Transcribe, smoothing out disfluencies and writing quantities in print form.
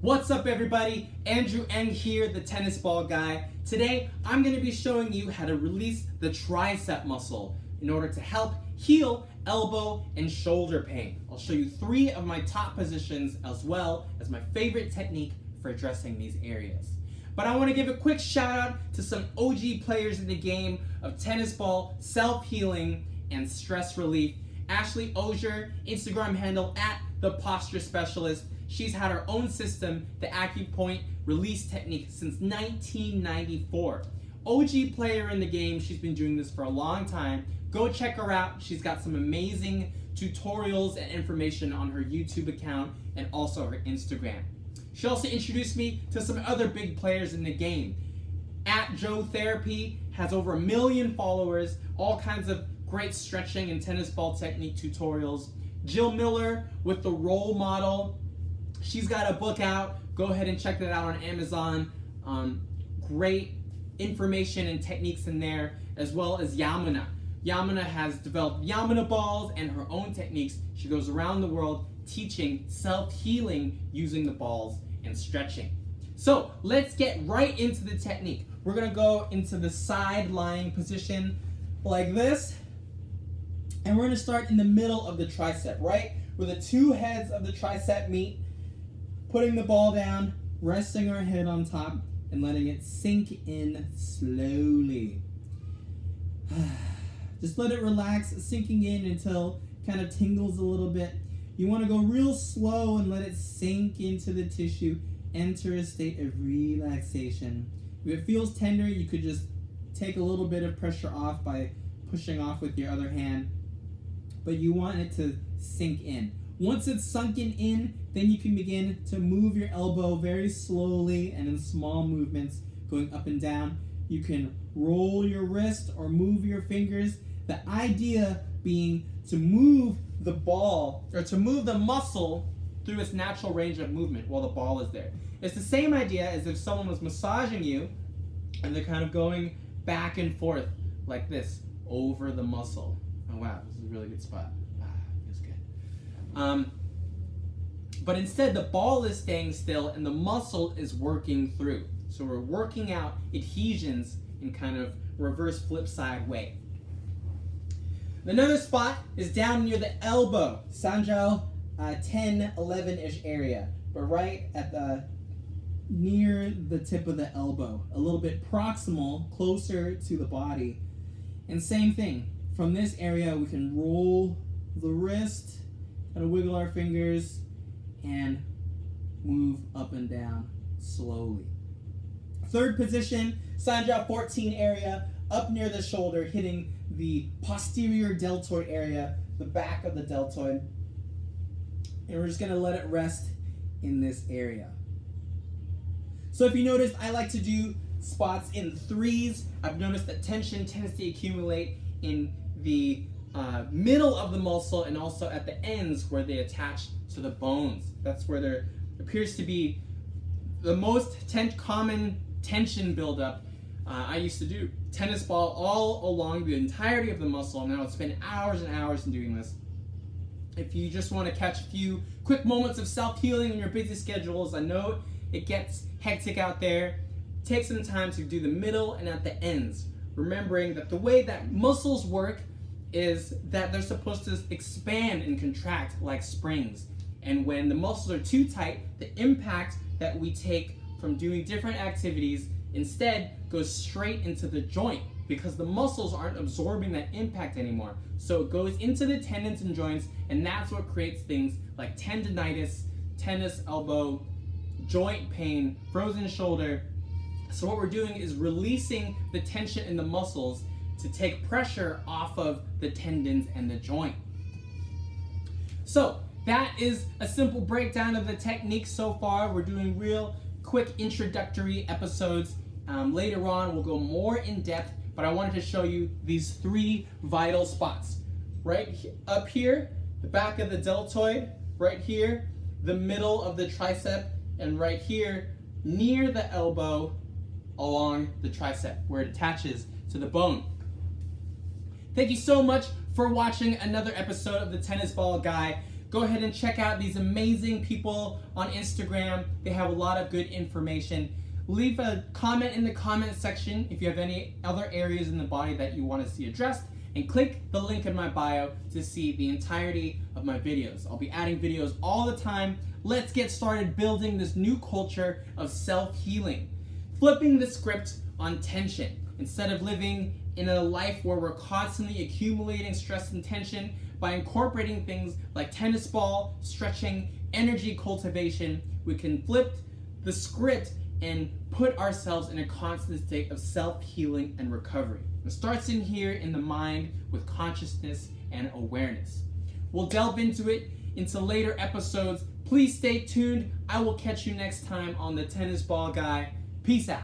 What's up everybody? Andrew Eng here, the tennis ball guy. Today, I'm going to be showing you how to release the tricep muscle in order to help heal elbow and shoulder pain. I'll show you 3 of my top positions as well as my favorite technique for addressing these areas. But I want to give a quick shout out to some OG players in the game of tennis ball, self-healing, and stress relief. Ashley Ozier, Instagram handle @ThePostureSpecialist. She's had her own system, the AcuPoint release technique, since 1994. OG player in the game, she's been doing this for a long time. Go check her out. She's got some amazing tutorials and information on her YouTube account and also her Instagram. She also introduced me to some other big players in the game. @JoeTherapy has over 1 million followers, all kinds of great stretching and tennis ball technique tutorials. Jill Miller with The Role Model. She's got a book out. Go ahead and check that out on Amazon. Great information and techniques in there, as well as Yamuna. Yamuna has developed Yamuna balls and her own techniques. She goes around the world teaching self-healing using the balls and stretching. So let's get right into the technique. We're gonna go into the side lying position like this, and we're gonna start in the middle of the tricep, right where the 2 heads of the tricep meet. Putting the ball down, resting our head on top, and letting it sink in slowly. Just let it relax, sinking in until it kind of tingles a little bit. You want to go real slow and let it sink into the tissue, enter a state of relaxation. If it feels tender, you could just take a little bit of pressure off by pushing off with your other hand, but you want it to sink in. Once it's sunken in, then you can begin to move your elbow very slowly and in small movements, going up and down. You can roll your wrist or move your fingers. The idea being to move the ball, or to move the muscle through its natural range of movement while the ball is there. It's the same idea as if someone was massaging you and they're kind of going back and forth like this over the muscle. Oh wow, this is a really good spot. Feels good. But instead the ball is staying still and the muscle is working through. So we're working out adhesions in kind of reverse flip side way. Another spot is down near the elbow, Sanjiao 10, 11-ish area, but right at the near the tip of the elbow, a little bit proximal, closer to the body. And same thing, from this area we can roll the wrist, kind of wiggle our fingers, and move up and down slowly. Third position, Sanjiao 14 area, up near the shoulder, hitting the posterior deltoid area, the back of the deltoid. And we're just gonna let it rest in this area. So if you noticed, I like to do spots in 3s. I've noticed that tension tends to accumulate in the middle of the muscle and also at the ends where they attach to the bones. That's where there appears to be the most common tension buildup. I used to do tennis ball all along the entirety of the muscle, and I would spend hours and hours in doing this. If you just want to catch a few quick moments of self-healing in your busy schedules, I know it gets hectic out there. Take some time to do the middle and at the ends, remembering that the way that muscles work is that they're supposed to expand and contract like springs. And when the muscles are too tight, the impact that we take from doing different activities instead goes straight into the joint because the muscles aren't absorbing that impact anymore. So it goes into the tendons and joints, and that's what creates things like tendonitis, tennis elbow, joint pain, frozen shoulder. So what we're doing is releasing the tension in the muscles to take pressure off of the tendons and the joint. So that is a simple breakdown of the technique so far. We're doing real quick introductory episodes. Later on we'll go more in depth, but I wanted to show you these 3 vital spots. Right up here, the back of the deltoid, right here, the middle of the tricep, and right here near the elbow along the tricep where it attaches to the bone. Thank you so much for watching another episode of the Tennis Ball Guy. go ahead and check out these amazing people on Instagram. They have a lot of good information. Leave a comment in the comment section if you have any other areas in the body that you want to see addressed, and click the link in my bio to see the entirety of my videos. I'll be adding videos all the time. Let's get started building this new culture of self-healing. Flipping the script on tension. Instead of living in a life where we're constantly accumulating stress and tension, by incorporating things like tennis ball, stretching, energy cultivation, we can flip the script and put ourselves in a constant state of self-healing and recovery. It starts in here in the mind with consciousness and awareness. We'll delve into it into later episodes. Please stay tuned. I will catch you next time on the Tennis Ball Guy. Peace out.